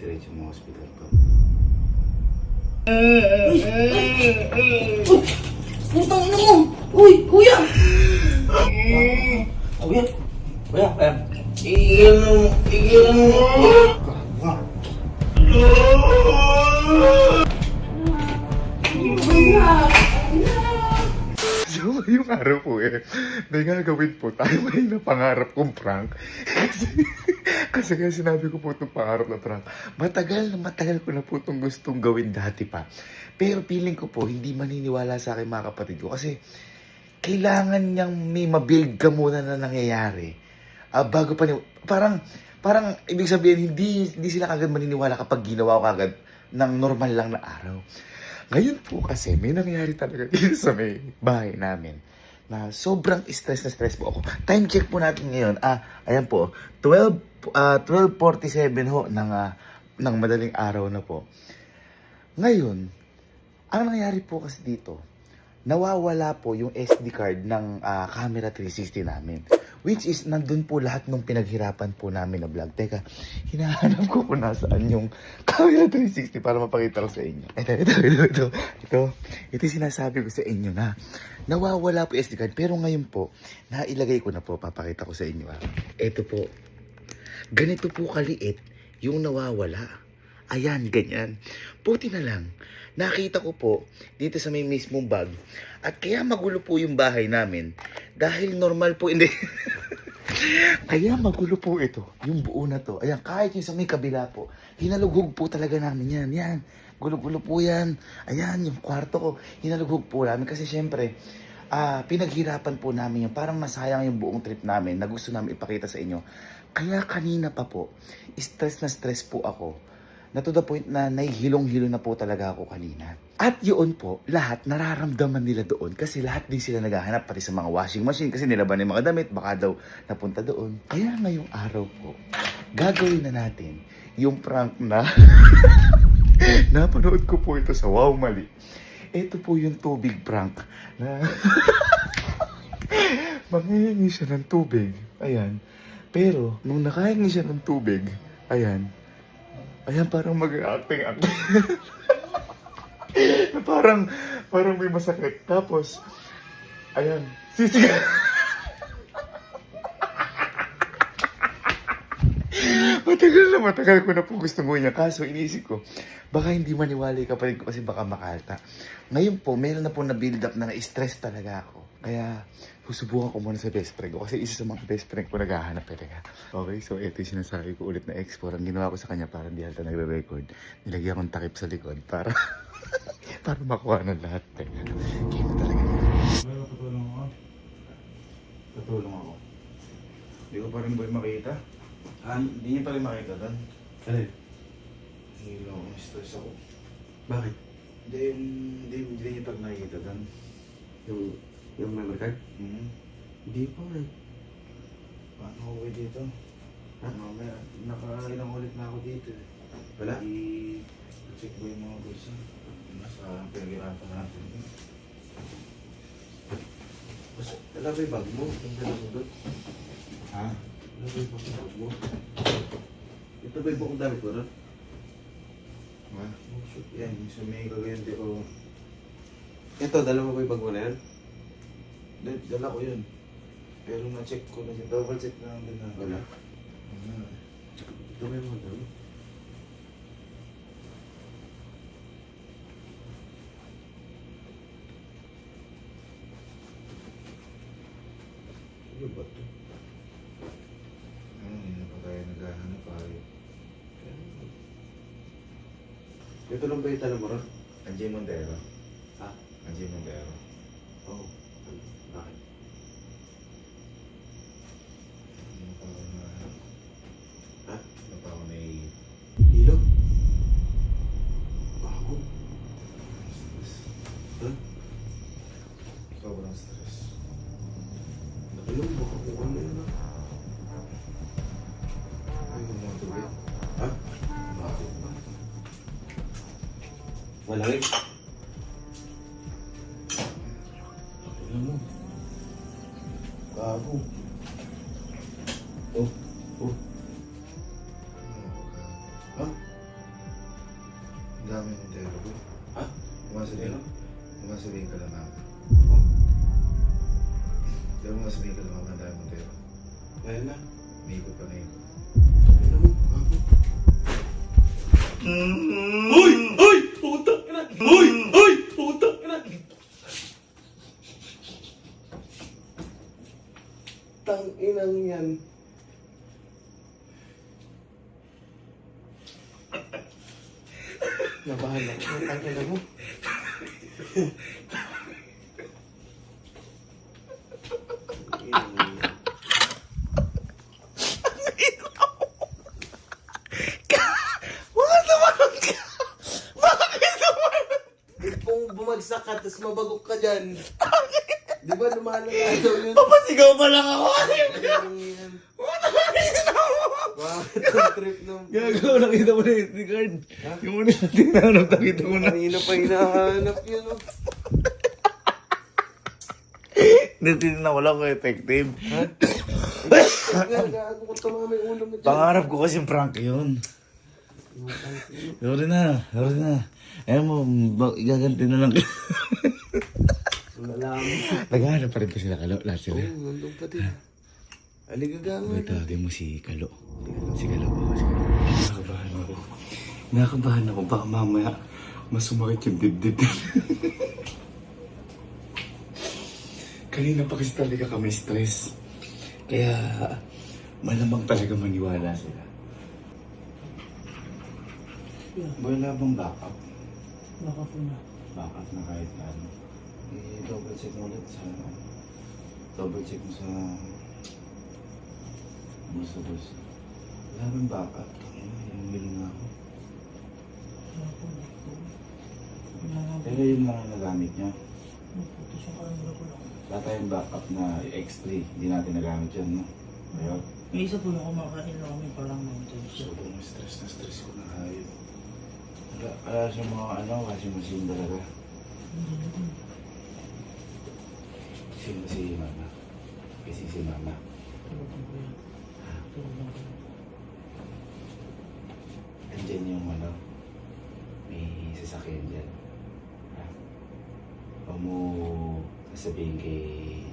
diretso mo hospital to. Putang ina mo! Uy, kuya! Kuya! Kuya! Igilan mo! So, yung araw po may gagawin po tayo may napangarap kong prank. kasi kaya sinabi ko po itong pangarap na prank. Matagal ko na po itong gustong gawin dati pa. Pero feeling ko po, hindi maniniwala sa akin mga kapatid ko. Kasi kailangan niyang may mabuild ka muna na nangyayari. Bago pa parang ibig sabihin, hindi sila kagad maniniwala kapag ginawa ko kagad ng normal lang na araw. Ngayon po kasi may nangyari talaga dito sa may bahay namin na sobrang stress po ako. Time check po natin ngayon. Ayan po, 12:47 ho ng madaling araw na po. Ngayon, ang nangyari po kasi dito, nawawala po yung SD card ng camera 360 namin. Which is, nandun po lahat ng pinaghirapan po namin na vlog. Teka, hinahanap ko kung nasaan yung camera 360 para mapakita ko sa inyo. Ito sinasabi ko sa inyo na nawawala po SD card. Pero ngayon po, nailagay ko na po, papakita ko sa inyo. Ito po, ganito po kaliit yung nawawala. Ayan, ganyan. Puti na lang. Nakita ko po dito sa may mismong bag. At kaya magulo po yung bahay namin. Dahil normal po, hindi. Kaya magulo po ito. Yung buo na to. Ayan, kahit yung sa may kabila po. Hinalughog po talaga namin yan. Yan. Gulo-gulo po yan. Ayan, yung kwarto ko. Hinalughog po namin. Kasi syempre, pinaghirapan po namin yung parang masayang yung buong trip namin na gusto namin ipakita sa inyo. Kaya kanina pa po, stress na stress po ako. Na to the point na nahihilong-hilo na po talaga ako kanina. At yun po, lahat nararamdaman nila doon kasi lahat din sila naghahanap pati sa mga washing machine kasi nilaban yung mga damit, baka daw napunta doon. Kaya ngayong araw po, gagawin na natin yung prank na napanood ko po ito sa Wow Mali. Ito po yung tubig prank na manghihingi siya ng tubig. Ayan. Pero, nung nakahingi siya ng tubig, ayan, parang mag-acting. Na parang may masakit. Tapos, ayan, sisigaw. Matagal ko na po gustong gawin niya. Kaso iniisip ko, baka hindi maniwala yung kapatid ko kasi baka makalta. Ngayon po, meron na po na build up na na-stress talaga ako. Kaya, susubukan ko muna sa best friend ko. Kasi isa sa mga best friend ko naghahanap talaga. Okay, so ito yung sinasabi ko ulit na export. Ang ginawa ko sa kanya para hindi halata nagre-record. Nilagyan akong takip sa likod para para makuha ng lahat. Teka, game na talaga. Patulong ako. Patulong ako. Hindi ko pa rin ba makita? Hindi niya pa rin makita doon. Ano? Hindi lang ako, stress ako. Bakit? Hindi niya pag nakikita doon. Yung memory card? Hindi pa eh. Paano ako dito? Mamaya, nakailang ulit na ako dito eh. Wala? I-check ko yung mga bulsa. Nasa pinaghirapan natin. Wala ba yung bag mo? Yung dala mo doon? Ha? Wala ba yung bag mo? Ito ba yung bukong damit ko doon? Ha? Yan, yung sumingin ko yun, di ko... Ito, dala mo ba yung bag mo na yan? Dala ko yun. Pero na-check ko na yun. Double check na lang din na. Wala. Wala. Ito ba yung mga damit? Ano ba ito? Hindi na pa tayo naghahanap tayo. Ito lang ba yung tala mo ron? Angie Montero. Ha? Angie Montero. Oo. Bakit? Hindi pa ako na... Ha? Hindi pa ako naiinip. Hilo? Bago? Stress. Ha? Sobrang stress. Alam mo, baka kung ano yun ha? Ay, kumatuloy. Ha? Bakit ba? Malangit? Alam mo. Bago. Oh. Oh. Ha? Ang dami ng tero ko. Ha? Umasabihin ka lang mama. Oh, Di ba umasabihin ka lang mama ang dami ng tero? ngayon na. May ikot pa na ikot. Ano mo? Gago. Uy! Uy! Putang ina! Uy! Uy! Putang ina! Tang inang yan. Nabahan ako. Tang ina mo. Kung bumagsak ka, tapos mabagok ka dyan. Di ba lumalang ka daw yun? Papasigaw pa lang ako. Wow, itong trip nung... Gagawa, nakita mo na yung SD card. Yung muna natin nahanap, nakita mo na. Kanina pa hinahanap yun. Oh. Hindi na wala ko effective. Gago ko tumama yung ulo mo dyan. Pangarap ko kasi prank yun. Sorry na. Ayaw mo, gaganti na lang. Malaman. Naghahanap pa rin pa sila, Kalo. Lahat sila. Oo, nandun pa din. Aligaga Wait, nga. tawagin mo si Kalo. Si Kalo. Nakakabahan ako. Baka mamaya masumakit yung dibdib. Kanina pa kasi talaga kami stress. Kaya malamang talaga maniwala sila. Wala bang backup? Baka po na. Backup na kahit ano. I-double check mo ulit sa... Double check mo sa... Bulsa. Wala bang backup? Yung na ako. Pero yun lang ang nagamit niya. Wala tayong backup na X3. Hindi natin nagamit yun, no? Ayun. May isa po na kumakain na kami parang Sobrang stress ko na hayop. Wala siya mga washing machine talaga. Sino si Mama? Kasi si Mama. Andyan yung may sasakyan dyan. Ha? Huwag mo sasabihin kay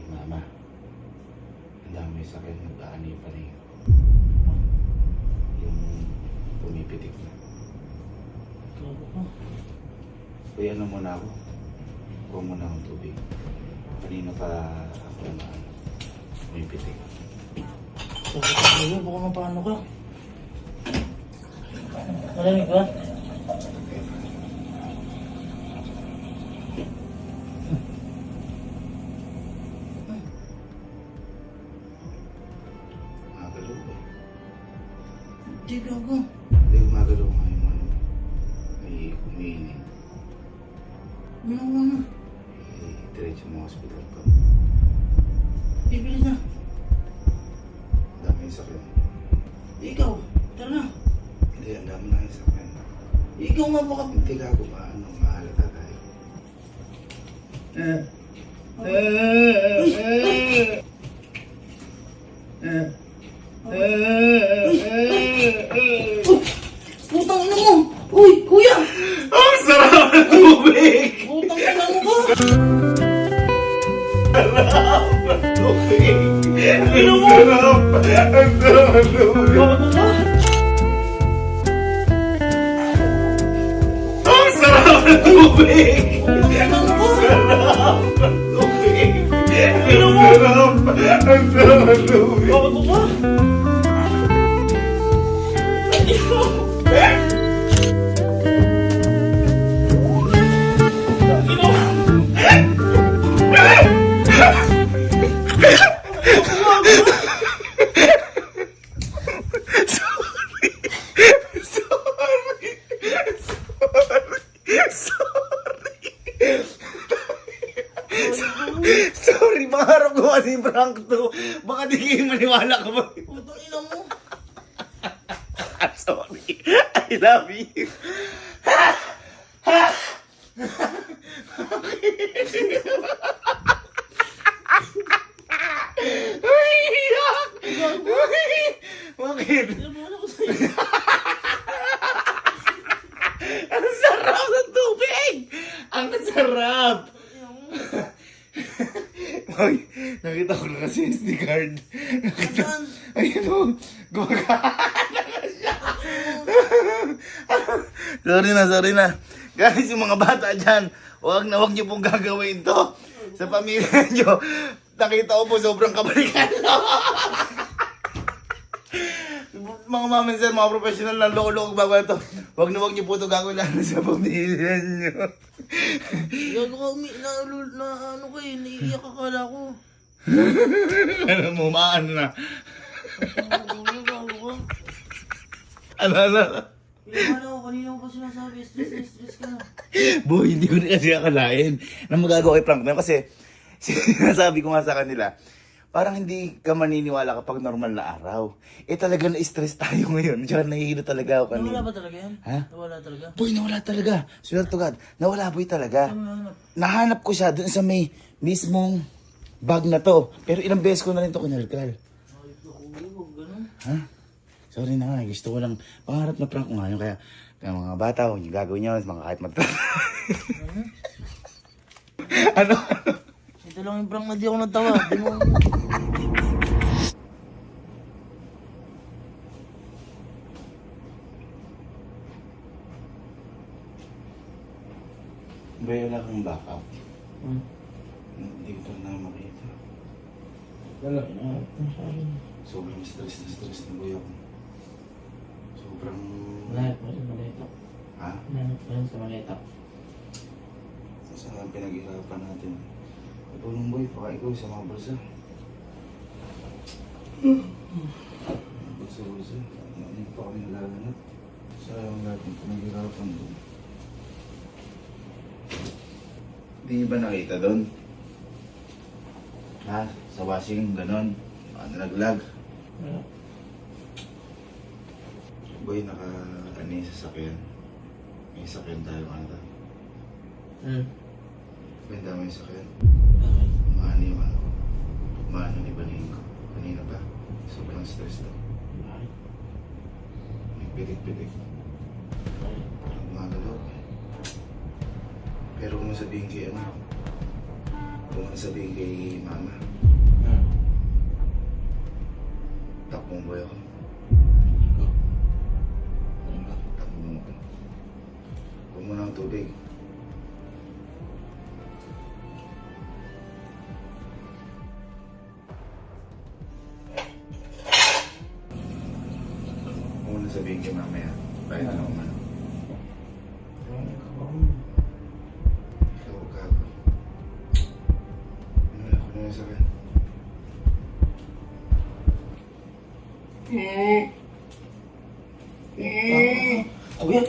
Mama. Ang dami sa akin, nag-aano yung paningin ko. Yung pumipitik na. Kuya na muna ako. Kuha muna akong tubig. Kanina pa ako na pumipitik. Sabi ko, baka mapano ka. Malamig ba? Magalaw ko. Hindi gago. Hindi gumagalaw nga yung may umiinig. Minawa na. Diretso mo hospital ka. Bibili na. Dami yung sakyan. Ikaw, tara na. Hindi, ang dami na yung sakyan. Ikaw nga baka... Hindi ka ako mahalata tayo. Putang ina mo! Uy, kuya! Ang sarap ng tubig! Putang ina mo ba? Ang sarap! Ang sarap ng tubig! Gago ka? Ang sarap ng tubig! Putang ina mo ba? Sarap ng tubig! Ang sarap! Ang sarap ng tubig! Gago ka? Sorry, pangarap ko kasi prank to. Baka di kayo maniwala ka ba? Putang ina mo! Sorry. I love you. Ay, iyak! Bakit? Ano ko sa'yo? Ang sarap! sarap! Ay, nakita ko na kasi yung SD card. Nakita, Saan? ayun o, gumagana na siya. Sorry na. Guys, yung mga bata dyan, huwag niyo pong gagawin to sa pamilya nyo. Nakita ko po sobrang kabalikan. Mga mama sir, mga professional na loko-loko bago ito. Huwag niyo po ito gagawin lalo sa pamilya nyo. Gago ka, ano ko eh, naiiyak akala ko. Ano mo, maano na. Gago ka. Ano. Akala ko, kanina ko pa sinasabi, stress ka na. Boy, hindi ko na kasi akalain na magagawa kay prank na yun kasi sinasabi ko nga sa kanila, parang hindi ka maniniwala kapag normal na araw. Eh talaga na-stress tayo ngayon. Diyan nahihilo talaga ako kanina. Nawala ba talaga yan? Ha? Nawala talaga? Boy, nawala talaga. Swear to God. Nawala boy talaga. Ano nahanap? Nahanap ko siya dun sa may mismong bag na to. Pero ilang beses ko na rin to kinalkal. Ay, huwag ganun. Ha? Sorry na nga. Gusto ko lang. Pangarap na prank ko nga yun. Kaya mga bata, huwag niyo gagawin nyo. Mga kahit ano? Ito lang yung prank na di ako natawa. Di mo... Ba wala kang backup? Hindi ko na makita. Wala. Sobrang stress na boy ako. Sobrang... Lahat mo sa maleta. Ha? Lahat sa maleta. Saan ang pinag-ihirapan natin? Tulong boy, baka ikaw sa mga bulsa. Bulsa. Hindi pa kami nalalanap. Sayang natin pinag-ihirapan doon. Hindi niyo ba nakita doon? Ha? Sa washing, ganon. Nalaglag. Wala. Boy, ano yung sasakyan? May sasakyan tayo kanta. May dami yung sasakyan. Maano yung ano? Maano ni Baning ko. Kanina pa. Sobrang stress daw. May pitik-pitik. Parang gumagalaw. Pero kung sabihin kay ano? Kung sabihin kay mama. Takbong boy ako. Takbong ako. Huwag mo ng tubig. Huwag mo na sabihin kay mamaya. Bakit ano man. Ikaw gago. Ano ako na yung sabihin? Kuya! Kuya!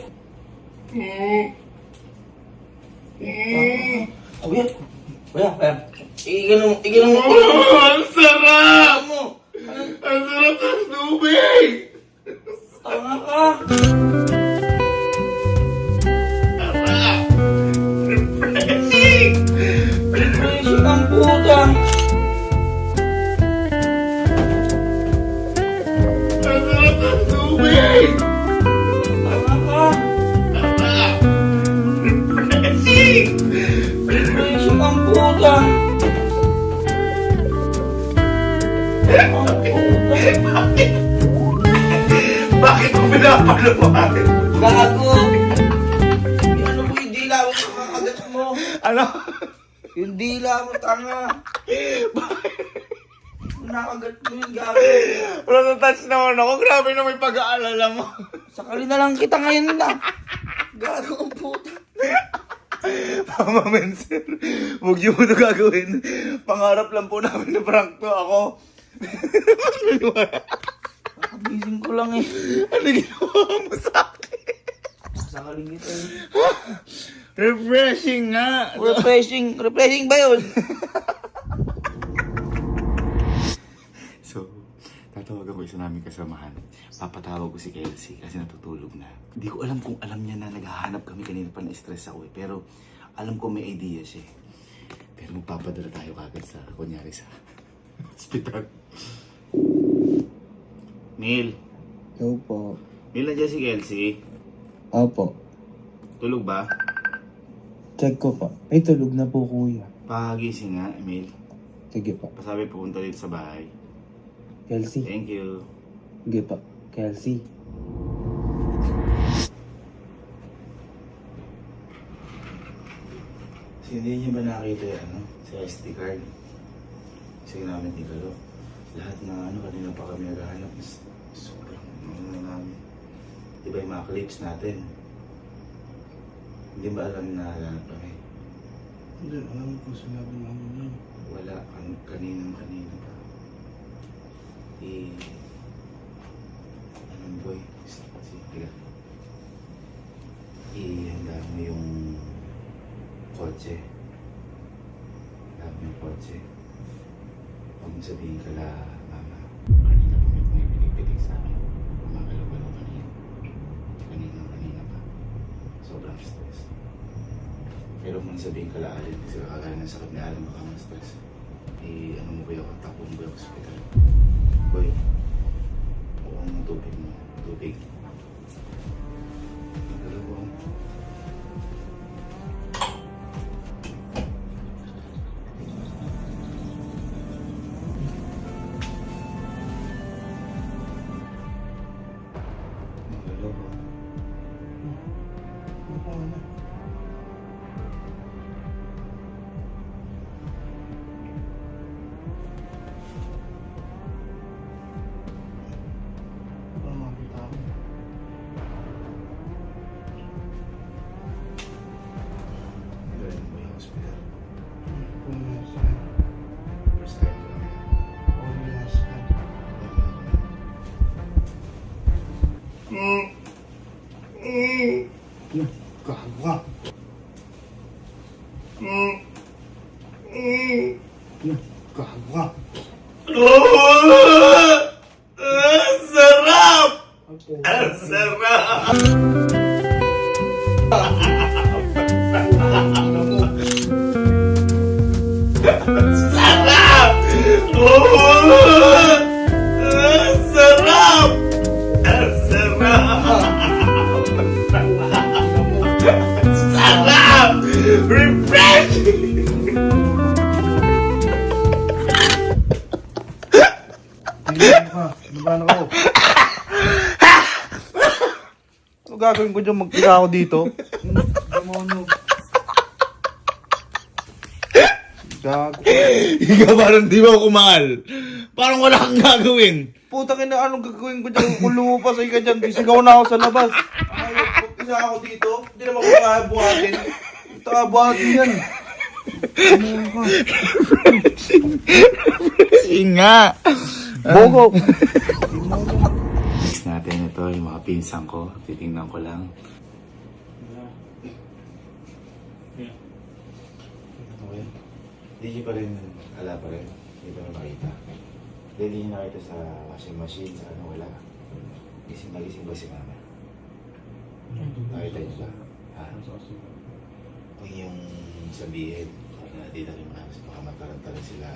Kuya! Igilan mo! Ang sarap! mo! Ang sarap ng tubig! Tama ka! Refreshing! Refreshing ang puta! Ang sarap ng tubig! Tama ka! Refreshing! Refreshing ang puta! Bakit mo pinapaluhan? Gago! Ano mo yung dila mo sa kakagat mo? Ano? Yung dila mo, tanga! Nakagat mo yung gago! Wala touch naman ako. Grabe na may pag-aalala mo. Sakali na lang kita ngayon na! Gago ang puta! Mama Menser, huwag niyo mo ito gagawin. Pangarap lang po namin na prank to ako. Kakagising ko lang eh. Ano ginawa mo sa akin? Sakaling kita eh. Refreshing nga. Refreshing ba yun? So, tatawag ako isa namin kasamahan. Papatawag ko si Kelsey kasi natutulog na. Hindi ko alam kung alam niya na naghahanap kami kanina pa na-stress ako eh. Pero alam ko may idea siya eh. Pero magpapadala tayo kagad sa, kunyari sa hospital. Neil. Ikaw po. Neil, nandiyan si Kelsey. Opo. Tulog ba? Check ko pa. Ay, tulog na po kuya. Pagising nga, Emil. Sige pa. Pasabi pupunta dito sa bahay. Kelsey. Thank you. Sige pa. Kelsey. Hindi niyo ba nakita yung ano, sa SD card? Kasi namin tigalo. Lahat na ano, kanina pa kami naghahanap. Sobrang ano namin. Diba yung mga clips natin? Hindi ba alam na hanap kami? Hindi, alam ko sinabi namin yun. Wala, kanina pa. Anong boy? Sige. Ihanda mo yung kotse. Handa mo yung kotse. Huwag mo sabihin ka la, mama. Kanina pa may pinipilig sa akin. Magalaw-galaw kanina. Kanina pa. Sobrang stress. Pero kung sabihin ka la, Alin, kasi kakagaya ng sakit ni Alin, baka ma-stress. Ano mo ba yung takbo mo ba yung hospital? Boy, huwag mo tubig mo. Tubig. Magalaw ko. Magalaw ko. Paano? Parang makita ako. Magaling mo yung hospital. Kung nasaan. First time ko lang. Kung nasaan. Gago ka. Gago ka. Sarap! Ang Sarap! Sarap! Sarap! Sarap! Refresh! Magkano ko? Ano gagawin ko dyan? Magpila ako dito? Demonyo. Gago. Ikaw parang di ba kumal? Parang wala kang gagawin. Putang ina, anong gagawin ko dyan? Kung lumupasay ka dyan, sisigaw na ako sa labas. Ayok, pag-isa ako dito, hindi naman ko kaya buhatin. Ito ka, buhatin yan. Inga. Bogo. Next natin ito, yung mga pinsan ko. Titingnan ko lang. Okay. Hindi nyo pa rin, ala pa rin. Hindi pa rin makita. Hindi nyo nakita sa washing machine, sa ano, wala. Gising ba si mama? Nakita nyo ba? Ha? Kung yung sabihin, na dito rin mga kasi baka magkaroon sila,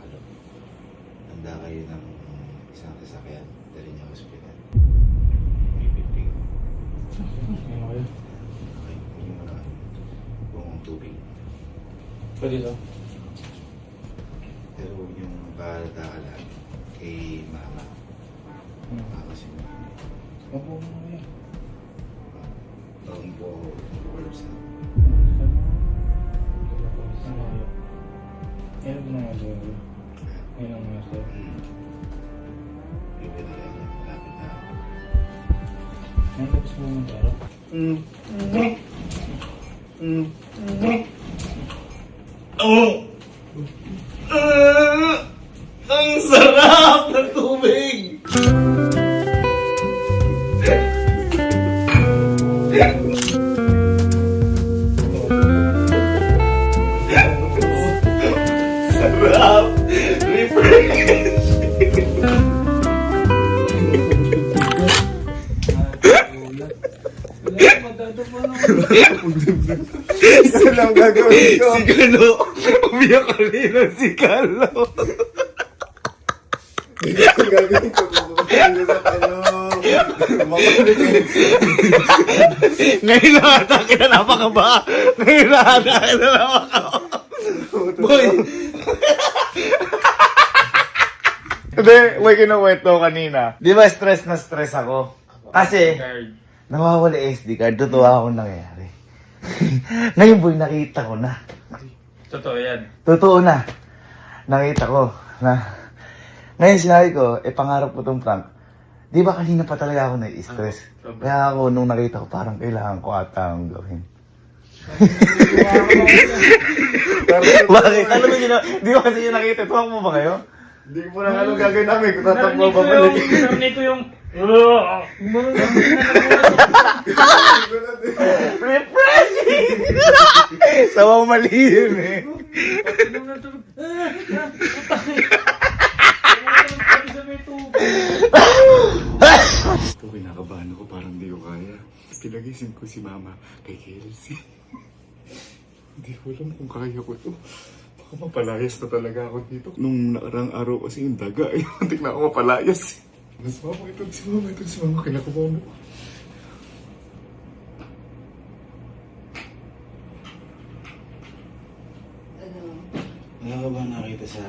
ano, handa kayo ng isang sasakyan, dali niyo hospital. May pipig. Okay, hindi mo na kung tubig. Pwede to. Pero yung baalata ka lang kay mama. Mama si mama. Opo mo yan. Taon po wala sa Ano ba naman doon? Yan ang mga sir. yung pinala lapit na ako. Ano tapos mo yung daro? Ang sarap ng tubig! Sarap! Refresh! Isa lang gagawin ko. Si Kalo! Umiyak kanina si Kalo! Isa gagawin ko. Sa ano. Ngayon na ata kinalapa ka ba? Ngayon na ata kinalapa ka ba? Boy! Hindi, may kinuwento kanina. Di ba stress na stress ako? Kasi, nawawala SD card. Totoo akong nangyayari. Ngayon boy, nakita ko na. Totoo yan. Totoo na. Nakita ko na. Ngayon sinabi ko, pangarap ko tong prank. Di ba kanina pa talaga ako na-stress? Kaya ako, nung nakita ko, parang kailangan ko ata ang gawin. Bakit? Ano ba yun? Di ba kasi yung nakita? Tuwag mo ba kayo? Hindi ko na alam gagawin namin. Kung tatakbo ba balik. Narinig ko yung... Refreshing! Sawa mali yun eh. Ito, kinakabahan ako. Parang di ko kaya. Pinagising ko si Mama kay Kelsey. Hindi ko alam kung kaya ko ito. Baka mapalayas na talaga ako dito. Nung nakarang araw kasi yung daga, muntik na ako mapalayas. Mas Mama, ito si Mama, kinakabahan ako. Wala ka ba nakita sa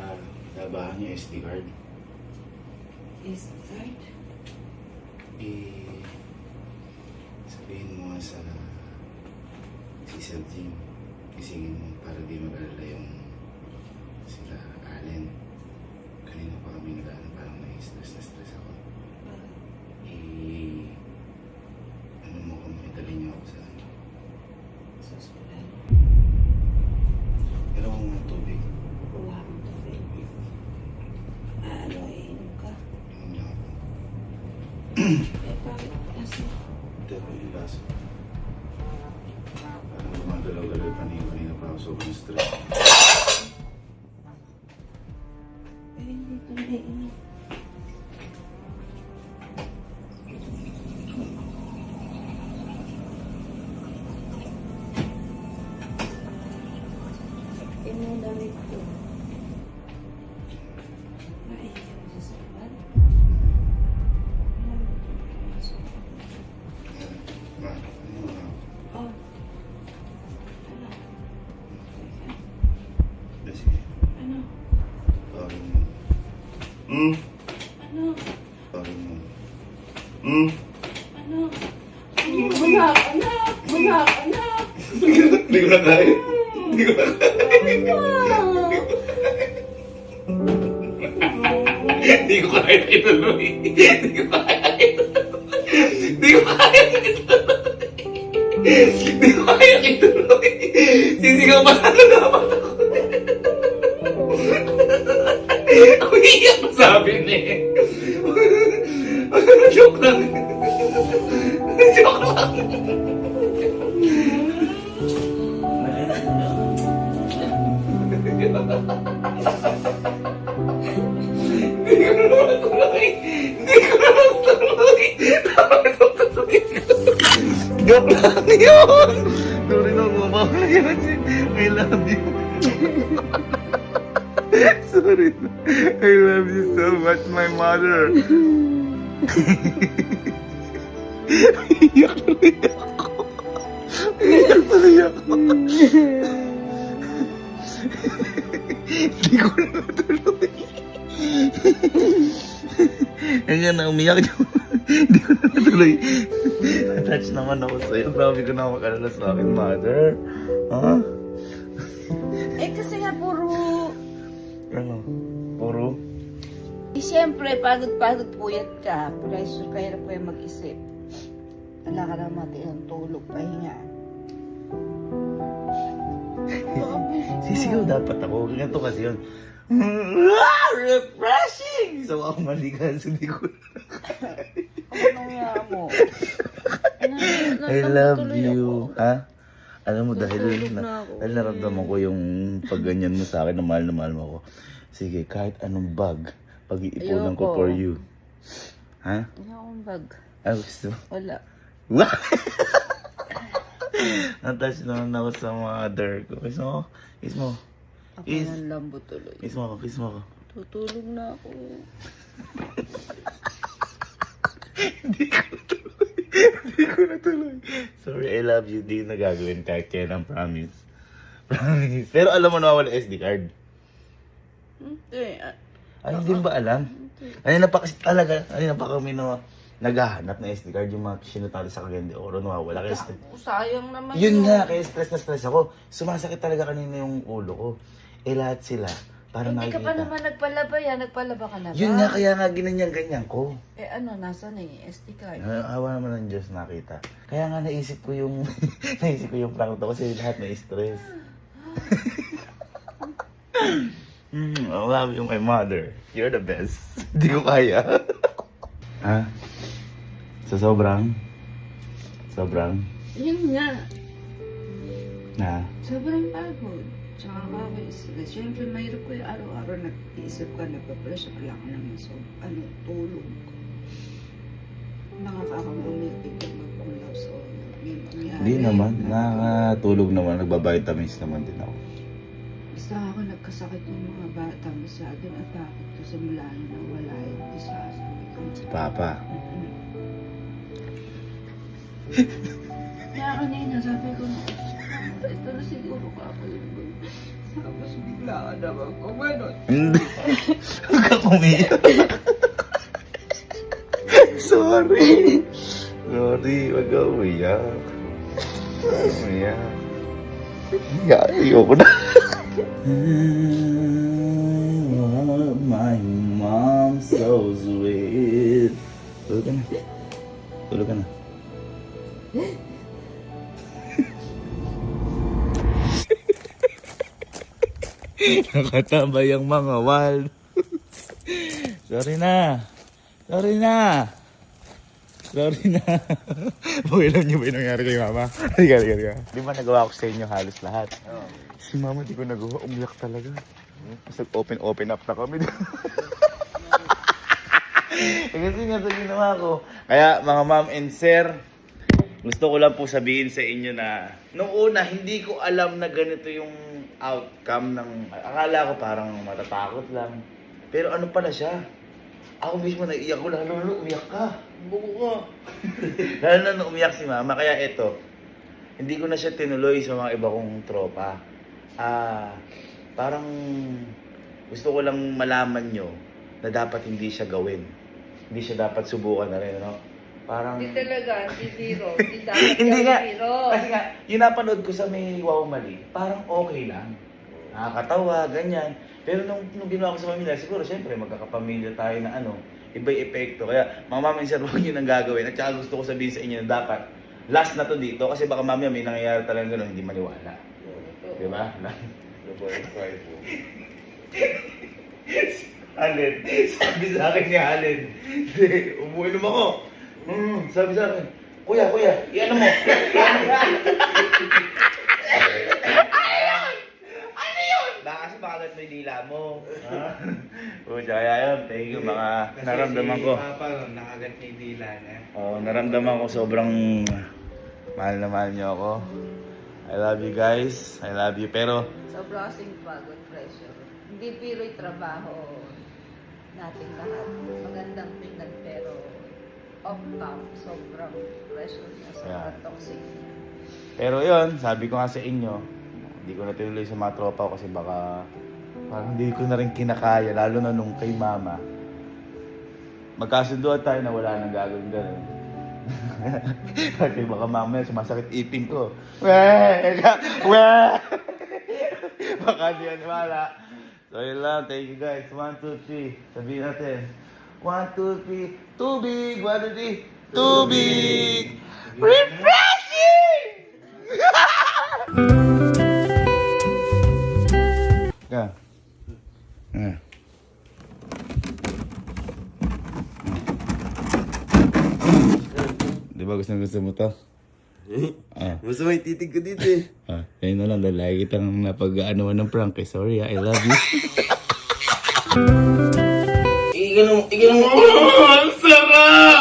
labahan niya SD card? Is that? Sabihin mo nga sa si Sir Jim, isingin mo para di mag-alala yung sila Allen. Kanina pa kami nag-ano, parang na-stress ako. Ano mo kung idali niyo ako sa Sa hospital. pero kung ng tubig, Kuha akong tubig. Ano, iinom ka? inom lang ako. Bakit? Kasi, Ito ko yung baso. Parang gumagalaw-galaw yung kanina pa ako sobrang stress. hindi ito naiinom. Yung damit ko. Naiiyak ko sa sapat. Ma, ano na? Oh. Ano? Sige, Ano? tawagin mo. Ano? Tawagin mo. Ano? Anak! Anak! Anak! Anak! Hindi ko na kaya. Hindi ko kaya ituloy. Hindi ko kaya ituloy. Sisigaw pa sana dapat ako. Umiiyak pa sabi niya. Joke lang. Joke lang. Joke lang yun! Sorry na, bumawala yun kasi I love you. Sorry na. I love you so much, my mother. Iyak tuloy ako. Iyak tuloy ako. Hindi ko na natuloy. Ayan na, umiyak niyo. Hindi ko na natuloy. Attach naman ako sa'yo. Grabe ko na mag-alala sa akin, mother. Ha? Eh kasi nga puro... Ano? Puro? Eh siyempre, pagod-pagod puyat ka. Kaya na po yung mag-isip. Wala ka na mati ng tulog, pahinga. Sisigaw dapat ako. Ganito kasi yun. Refreshing! So ako maligas, hindi ko Ano nga mo? I love you. Ha? Alam mo, Natulog na ako. dahil naramdaman ko yung pagganyan mo sa akin na mahal mo ako. Sige, kahit anong bag, pag-iipunan ko Ayoko. for you. Ha? Wala akong bag. Ah, gusto? Wala. Wow! Natouch naman ako sa mother ko. Kiss mo ako. Kiss mo. Ako Is- ng lambo tuloy. Kiss mo ako. Kiss mo ako. Tutulog na ako. Hindi ko natuloy. Sorry, I love you. Di na gagawin kahit kailan, promise. Promise. Pero alam mo na wala SD card. Hindi. Ay, hindi mo ba alam? Kanina pa kasi talaga, kanina pa kami naghahanap na SD card, yung mga sinutali sa Cagayan de Oro, nawawala. Kaya Sayang naman yun nga, kaya stress na stress ako. Sumasakit talaga kanina yung ulo ko. Eh, lahat sila, parang Hindi ka pa nakikita. naman nagpalaba yan. Nagpalaba ka na ba? Yun nga, kaya nga ginanyan-ganyan ko. Eh ano, nasa na yung SD card? Awa naman ng Diyos nakita. Kaya nga naisip ko yung, naisip ko yung prank to kasi lahat na stress. I love you, my mother. You're the best. Hindi ko kaya. Ha? Sa sobrang? Yun nga. Na? Sobrang pagod. Tsaka stress. Siyempre, mahirap ko yung araw-araw nag-iisip ka, nagpa-pressure ka lang naman. So, tulog. Nakakakamamitig ka mag-ulap. So, yun nangyari. Hindi naman. Nakatulog naman. Nagbabitamins naman din ako. Basta ako nagkasakit yung mga bata. Masyado natakot ko sa mula na wala yung isa sa Si Papa. Kaya kanina sabi ko na, ito na siguro kakalimutan. Tapos bigla ka naman kumanon. Hindi. Huwag ka umiyak. Sorry. Huwag ka umiyak. Umiyak. Ayoko na. My mom so sweet. Tulog ka na. Tulog ka na. Nakatambay ang mga wild. Sorry na. Sorry na. Sorry na. Alam niyo ba yung nangyari kay Mama? Halika. Di ba nagawa ko sa inyo halos lahat? Si Mama di ko nagawa. Umiyak talaga. Kasi open up na kami. Kasi nga sa ginawa ko. Kaya mga ma'am and sir, gusto ko lang po sabihin sa inyo na nung una, hindi ko alam na ganito yung outcome ng... Akala ko parang matatakot lang. Pero ano pala siya? Ako mismo naiiyak ko, lalo umiyak ka. Buko ko. Lalo na umiyak si Mama. Kaya eto, hindi ko na siya tinuloy sa mga iba kong tropa. Parang gusto ko lang malaman nyo na dapat hindi siya gawin. Hindi siya dapat subukan na rin, no? Parang... Hindi talaga, hindi biro. Hindi dapat Hindi nga. biro. Kasi nga, yung napanood ko sa May Wow Mali, parang okay lang. Nakakatawa, ganyan. Pero nung ginawa ko sa pamilya, siguro, syempre, magkakapamilya tayo na iba yung epekto. Kaya, mga mama and sir, huwag yun ang gagawin. At saka gusto ko sabihin sa inyo na dapat, last na to dito. Kasi baka mamaya may nangyayari talagang gano'n, hindi maniwala. Di ba? Alin, sabi sa akin ni Alin, umuinom ako. Sabi sa akin, kuya, iyan mo. Ano yun? Baka kasi makagat mo yung dila mo. Kaya yun, thank you, mga naramdaman ko. Kasi si Papa, nakagat niya yung dila niya. Naramdaman ko sobrang mahal na mahal niyo ako. I love you guys, I love you. Pero, Sobrang kasing pagod, pressure. Hindi biro yung trabaho natin lahat. Magandang tingnan pero off-top, sobrang pressure niya, sobrang toxic. pero yun, sabi ko nga sa inyo, hindi ko na tinuloy sa mga tropa ko kasi baka parang hindi ko na rin kinakaya, lalo na nung kay Mama. Magkasunduan tayo na wala nang gagawin gano'n. Kasi baka mamaya sumasakit ipin ko. Baka di yan wala. So yun lang, thank you guys. 1, 2, 3. Sabihin natin. 1, 2, 3. Tubig! 1, 2, 3. Tubig! Refreshing! Ka. Di ba gusto mo to? Gusto mo yung titig ko dito eh. Ayun na lang, dahil lagi kitang napag-aanoan ng prank. Sorry, I love you. Iganong. Ang sarap!